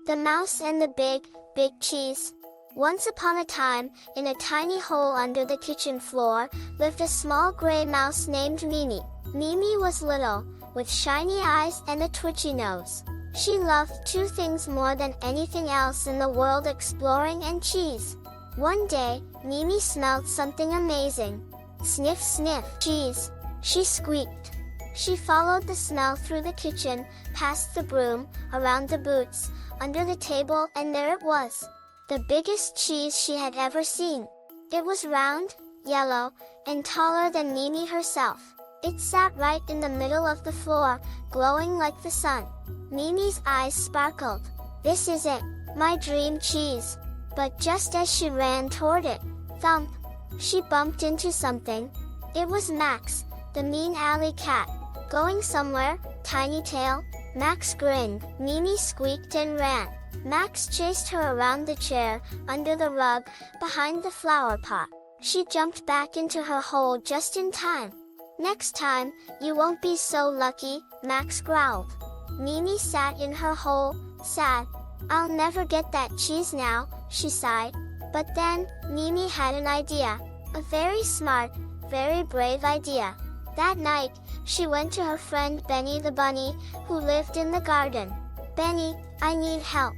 The Mouse and the Big Cheese. Once upon a time, in a tiny hole under the kitchen floor, lived a small gray mouse named Mimi. Mimi was little, with shiny eyes and a twitchy nose. She loved two things more than anything else in the world: exploring and cheese. One day, Mimi smelled something amazing. Sniff, sniff, cheese, she squeaked. She followed the smell through the kitchen, past the broom, around the boots, under the table, and there it was. The biggest cheese she had ever seen. It was round, yellow, and taller than Mimi herself. It sat right in the middle of the floor, glowing like the sun. Mimi's eyes sparkled. This is it, my dream cheese. But just as she ran toward it, thump, she bumped into something. It was Max, the mean alley cat. Going somewhere, tiny tail? Max grinned. Mimi squeaked and ran. Max chased her around the chair, under the rug, behind the flower pot. She jumped back into her hole just in time. Next time, you won't be so lucky, Max growled. Mimi sat in her hole, sad. I'll never get that cheese now, she sighed. But then, Mimi had an idea. A very smart, very brave idea. That night, she went to her friend Benny the bunny, who lived in the garden. Benny, I need help.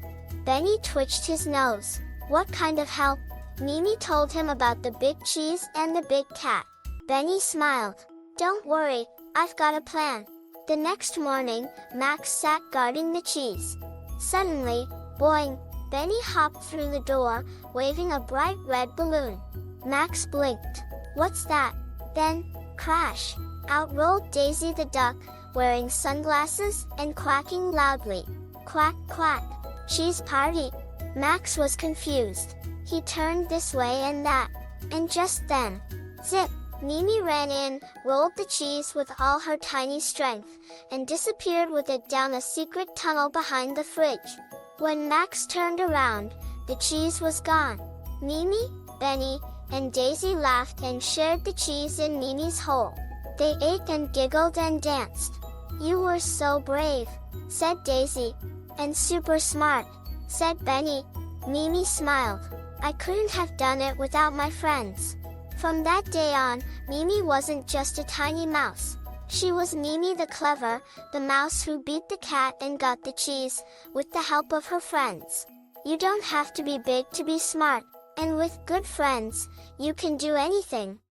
Benny twitched his nose. What kind of help? Mimi told him about the big cheese and the big cat. Benny smiled. Don't worry, I've got a plan. The next morning, Max sat guarding the cheese. Suddenly, boing, Benny hopped through the door, waving a bright red balloon. Max blinked. What's that? Then, crash! Out rolled Daisy the duck, wearing sunglasses and quacking loudly. Quack, quack. Cheese party. Max was confused. He turned this way and that. And just then, zip! Mimi ran in, rolled the cheese with all her tiny strength, and disappeared with it down a secret tunnel behind the fridge. When Max turned around, the cheese was gone. Mimi, Benny, and Daisy laughed and shared the cheese in Mimi's hole. They ate and giggled and danced. You were so brave, said Daisy. And super smart, said Benny. Mimi smiled. I couldn't have done it without my friends. From that day on, Mimi wasn't just a tiny mouse. She was Mimi the clever, the mouse who beat the cat and got the cheese, with the help of her friends. You don't have to be big to be smart, and with good friends, you can do anything.